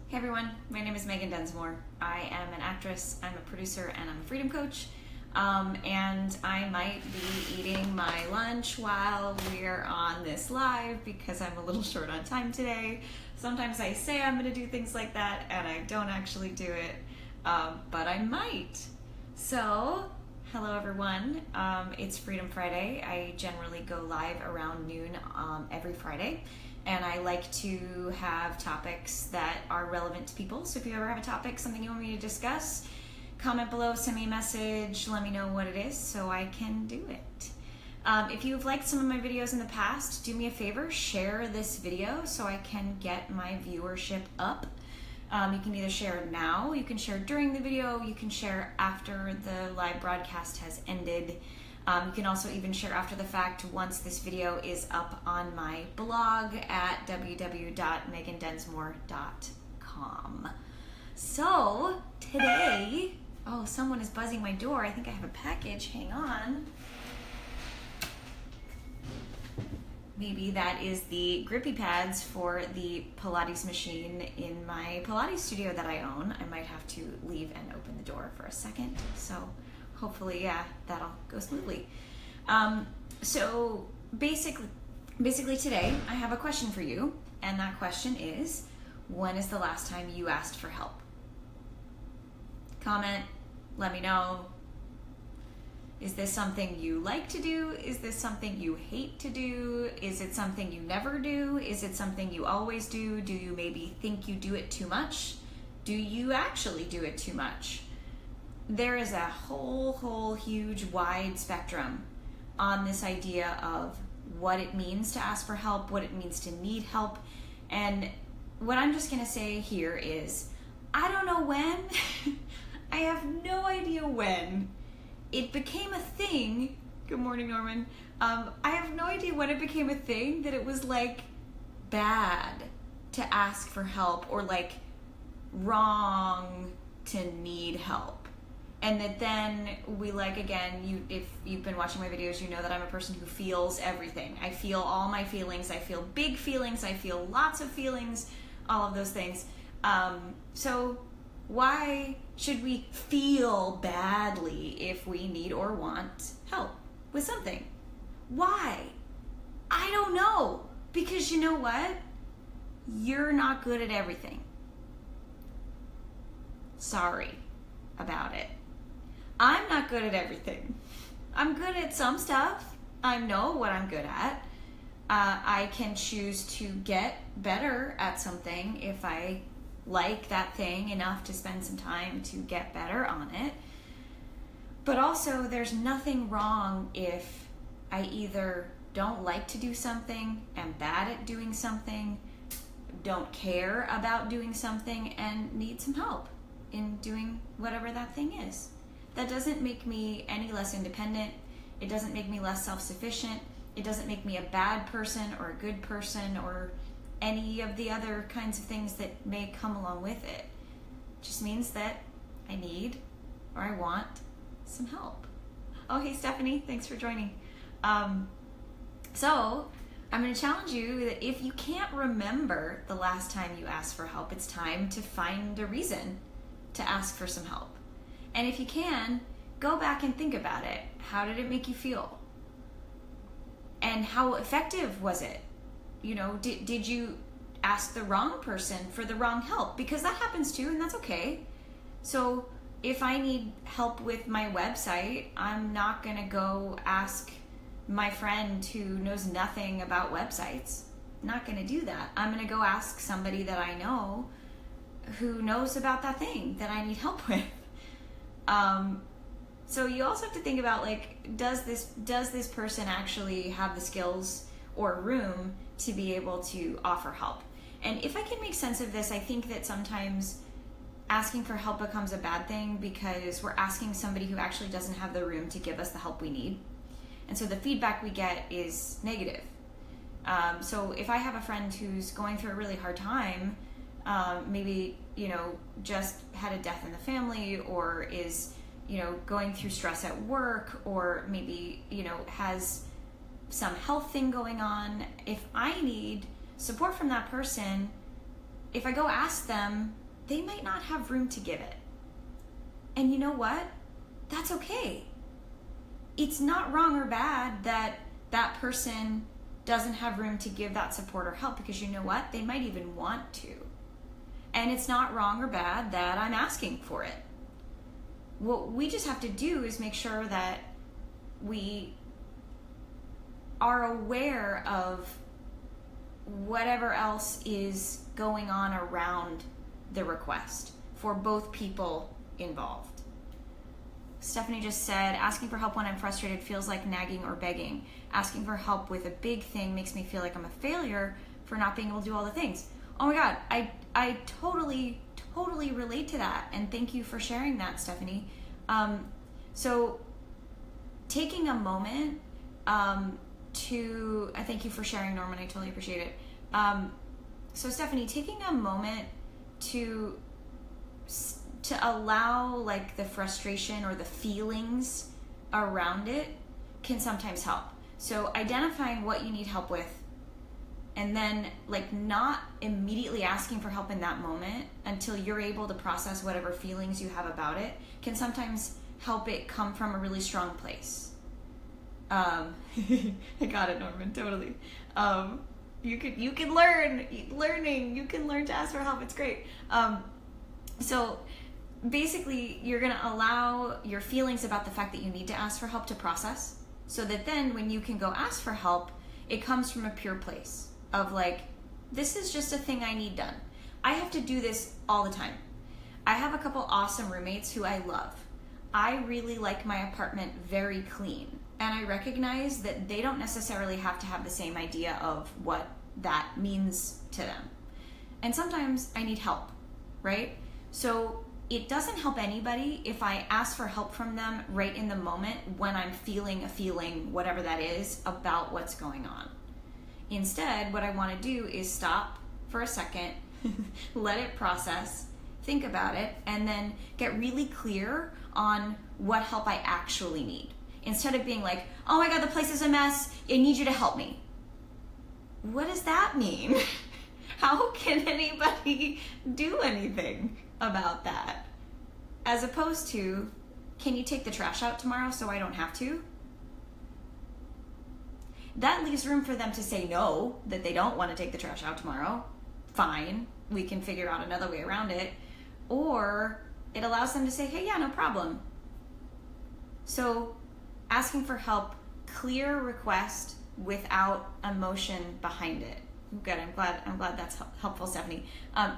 Hey everyone, my name is Densmore. I am an actress, I'm a producer, and I'm a freedom coach. And I might be eating my lunch while we're on this live because I'm a little short on time today. Sometimes I say I'm going to do things like that and I don't actually do it, but I might. So, hello everyone. It's Freedom Friday. I generally go live around noon every Friday. And I like to have topics that are relevant to people. So if you ever have a topic, something you want me to discuss, comment below, send me a message, let me know what it is so I can do it. If you've liked some of my videos in the past, do me a favor, share this video so I can get my viewership up. You can either share now, you can share during the video, you can share after the live broadcast has ended. You can also even share after the fact once this video is up on my blog at www.megandensmore.com. So today, oh, someone is buzzing my door. I think I have a package. Hang on. Maybe that is the grippy pads for the Pilates machine in my Pilates studio that I own. I might have to leave and open the door for a second. So hopefully, yeah, that'll go smoothly. So basically today I have a question for you, and that question is, when is the last time you asked for help? Comment, let me know. Is this something you like to do? Is this something you hate to do? Is it something you never do? Is it something you always do? Do you maybe think you do it too much? Do you actually do it too much? There is a whole huge wide spectrum on this idea of what it means to ask for help, what it means to need help. And what I'm just gonna say here is, I don't know when, I have no idea when it became a thing. Good morning, Norman. I have no idea when it became a thing that it was like bad to ask for help or like wrong to need help. And that then we if you've been watching my videos, you know that I'm a person who feels everything. I feel all my feelings. I feel big feelings. I feel lots of feelings, all of those things. So why should we feel badly if we need or want help with something? Why? I don't know. Because you know what? You're not good at everything. Sorry about it. I'm not good at everything. I'm good at some stuff. I know what I'm good at. I can choose to get better at something if I like that thing enough to spend some time to get better on it. But also, there's nothing wrong if I either don't like to do something, am bad at doing something, don't care about doing something, and need some help in doing whatever that thing is. That doesn't make me any less independent. It doesn't make me less self-sufficient. It doesn't make me a bad person or a good person or any of the other kinds of things that may come along with it. It just means that I need or I want some help. Oh, hey Stephanie, thanks for joining. So I'm going to challenge you that if you can't remember the last time you asked for help, it's time to find a reason to ask for some help. And if you can, go back and think about it. How did it make you feel? And how effective was it? You know, did you ask the wrong person for the wrong help? Because that happens too, and that's okay. So if I need help with my website, I'm not gonna go ask my friend who knows nothing about websites. I'm not gonna do that. I'm gonna go ask somebody that I know who knows about that thing that I need help with. So you also have to think about, like, does this person actually have the skills or room to be able to offer help? And if I can make sense of this, I think that sometimes asking for help becomes a bad thing because we're asking somebody who actually doesn't have the room to give us the help we need. And so the feedback we get is negative. So if I have a friend who's going through a really hard time, maybe, you know, just had a death in the family, or is, you know, going through stress at work, or maybe, you know, has some health thing going on. If I need support from that person, if I go ask them, they might not have room to give it. And you know what? That's okay. It's not wrong or bad that that person doesn't have room to give that support or help, because you know what? They might even want to. And it's not wrong or bad that I'm asking for it. What we just have to do is make sure that we are aware of whatever else is going on around the request for both people involved. Stephanie just said, asking for help when I'm frustrated feels like nagging or begging. Asking for help with a big thing makes me feel like I'm a failure for not being able to do all the things. Oh my God, I totally relate to that. And thank you for sharing that, Stephanie. So taking a moment I thank you for sharing, Norman, I totally appreciate it. So Stephanie, taking a moment to allow like the frustration or the feelings around it can sometimes help. So identifying what you need help with, and then like not immediately asking for help in that moment until you're able to process whatever feelings you have about it, can sometimes help it come from a really strong place. I got it, Norman, totally. You can learn to ask for help. It's great. So basically you're going to allow your feelings about the fact that you need to ask for help to process, so that then when you can go ask for help, it comes from a pure place of like, this is just a thing I need done. I have to do this all the time. I have a couple awesome roommates who I love. I really like my apartment very clean, and I recognize that they don't necessarily have to have the same idea of what that means to them. And sometimes I need help, right? So it doesn't help anybody if I ask for help from them right in the moment when I'm feeling a feeling, whatever that is, about what's going on. Instead, what I want to do is stop for a second, let it process, think about it, and then get really clear on what help I actually need. Instead of being like, oh my God, the place is a mess, I need you to help me. What does that mean? How can anybody do anything about that? As opposed to, can you take the trash out tomorrow so I don't have to? That leaves room for them to say no, that they don't want to take the trash out tomorrow. Fine, we can figure out another way around it. Or it allows them to say, hey, yeah, no problem. So asking for help, clear request without emotion behind it. Good, I'm glad that's helpful, Stephanie.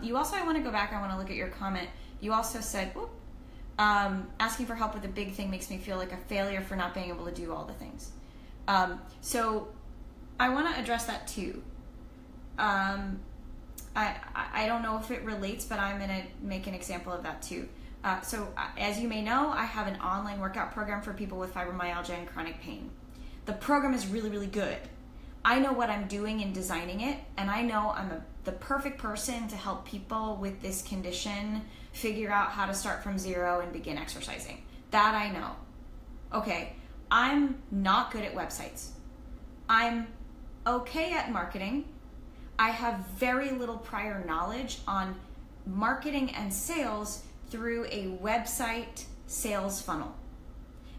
You also, I want to go back, I want to look at your comment. You also said, asking for help with a big thing makes me feel like a failure for not being able to do all the things. So I want to address that too. I don't know if it relates, but I'm going to make an example of that too. So as you may know, I have an online workout program for people with fibromyalgia and chronic pain. The program is really, really good. I know what I'm doing in designing it, and I know I'm the perfect person to help people with this condition figure out how to start from zero and begin exercising. That I know. Okay, I'm not good at websites. I'm okay at marketing. I have very little prior knowledge on marketing and sales through a website sales funnel.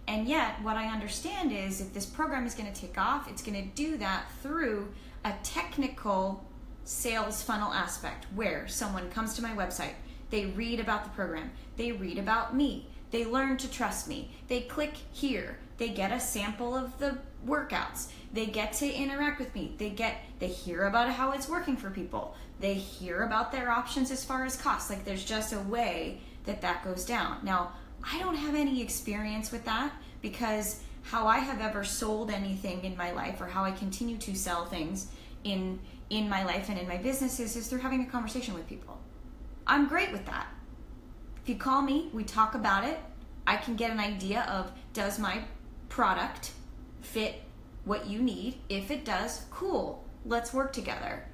And yet, what I understand is if this program is going to take off, it's going to do that through a technical sales funnel aspect where someone comes to my website, they read about the program, they read about me, they learn to trust me, they click here, they get a sample of the workouts, they get to interact with me, they hear about how it's working for people, they hear about their options as far as costs. Like, there's just a way that goes down. Now, I don't have any experience with that, because how I have ever sold anything in my life, or how I continue to sell things in my life and in my businesses, is through having a conversation with people. I'm great with that. If you call me, we talk about it. I can get an idea of, does my product fit what you need? If it does, cool, let's work together.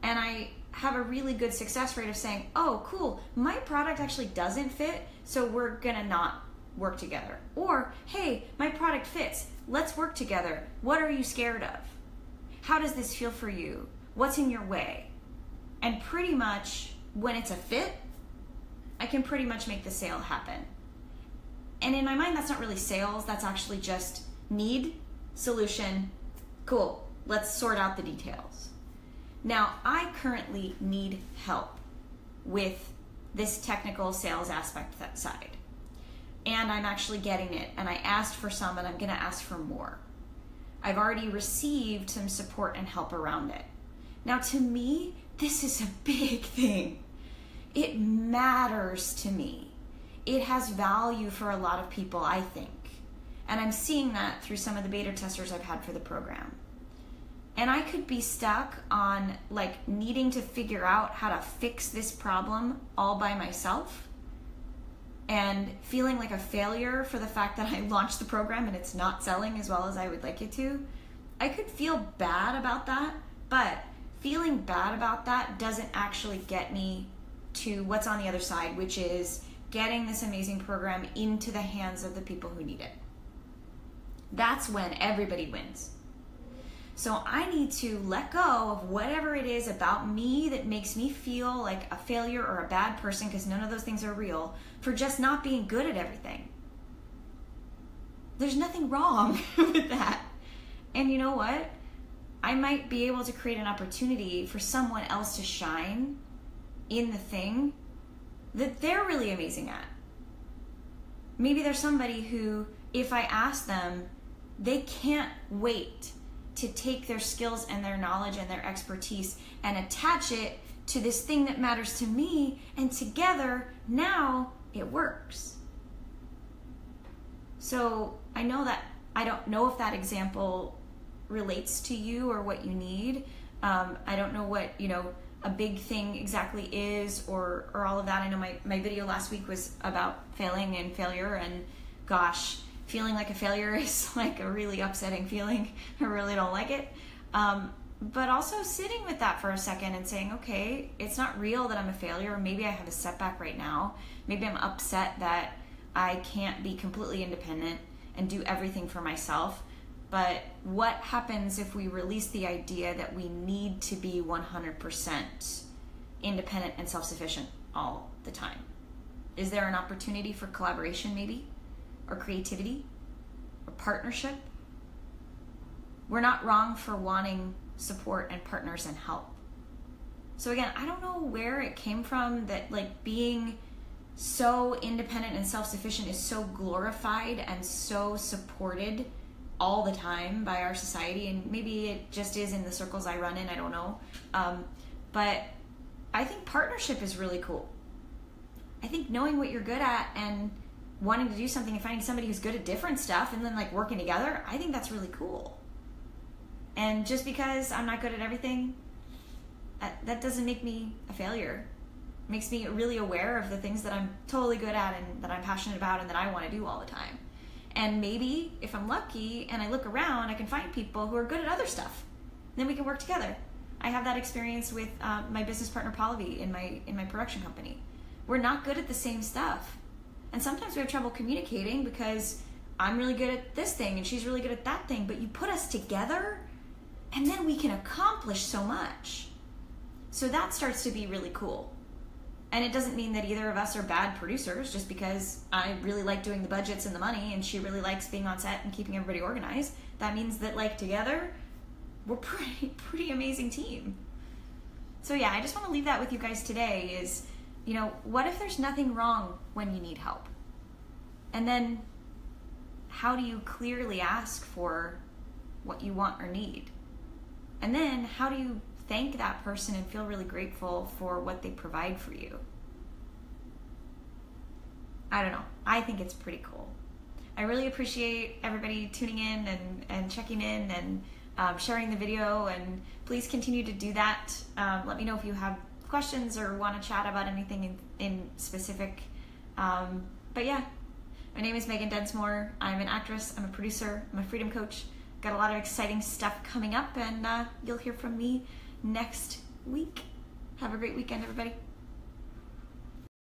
And I have a really good success rate of saying, oh, cool, my product actually doesn't fit, so we're gonna not work together. Or, hey, my product fits, let's work together. What are you scared of? How does this feel for you? What's in your way? And pretty much when it's a fit, I can pretty much make the sale happen. And in my mind, that's not really sales. That's actually just need, solution, cool. Let's sort out the details. Now, I currently need help with this technical sales aspect that side. And I'm actually getting it. And I asked for some, and I'm going to ask for more. I've already received some support and help around it. Now, to me, this is a big thing. It matters to me. It has value for a lot of people, I think. And I'm seeing that through some of the beta testers I've had for the program. And I could be stuck on like needing to figure out how to fix this problem all by myself and feeling like a failure for the fact that I launched the program and it's not selling as well as I would like it to. I could feel bad about that, but feeling bad about that doesn't actually get me to what's on the other side, which is getting this amazing program into the hands of the people who need it. That's when everybody wins. So I need to let go of whatever it is about me that makes me feel like a failure or a bad person, because none of those things are real, for just not being good at everything. There's nothing wrong with that. And you know what? I might be able to create an opportunity for someone else to shine in the thing that they're really amazing at. Maybe there's somebody who, if I ask them, they can't wait to take their skills and their knowledge and their expertise and attach it to this thing that matters to me, and together, now it works. So I know that, I don't know if that example relates to you or what you need. I don't know what, a big thing exactly is or all of that. I know my video last week was about failing and failure, and gosh, feeling like a failure is like a really upsetting feeling. I really don't like it. But also sitting with that for a second and saying, okay, it's not real that I'm a failure. Maybe I have a setback right now. Maybe I'm upset that I can't be completely independent and do everything for myself. But what happens if we release the idea that we need to be 100% independent and self-sufficient all the time? Is there an opportunity for collaboration maybe? Or creativity? Or partnership? We're not wrong for wanting support and partners and help. So again, I don't know where it came from that like being so independent and self-sufficient is so glorified and so supported all the time by our society, and maybe it just is in the circles I run in, I don't know. But I think partnership is really cool. I think knowing what you're good at and wanting to do something and finding somebody who's good at different stuff and then like working together, I think that's really cool. And just because I'm not good at everything, that doesn't make me a failure. It makes me really aware of the things that I'm totally good at and that I'm passionate about and that I want to do all the time. And maybe if I'm lucky and I look around, I can find people who are good at other stuff. Then we can work together. I have that experience with my business partner Pallavi in my production company. We're not good at the same stuff. And sometimes we have trouble communicating because I'm really good at this thing and she's really good at that thing. But you put us together and then we can accomplish so much. So that starts to be really cool. And it doesn't mean that either of us are bad producers just because I really like doing the budgets and the money and she really likes being on set and keeping everybody organized. That means that like together, we're pretty amazing team. So yeah, I just want to leave that with you guys today is, what if there's nothing wrong when you need help? And then how do you clearly ask for what you want or need? And then how do you thank that person and feel really grateful for what they provide for you? I don't know. I think it's pretty cool. I really appreciate everybody tuning in and checking in and sharing the video, and please continue to do that. Let me know if you have questions or want to chat about anything in specific. But yeah, my name is Megan Densmore. I'm an actress, I'm a producer, I'm a freedom coach. Got a lot of exciting stuff coming up, and you'll hear from me next week. Have a great weekend, everybody.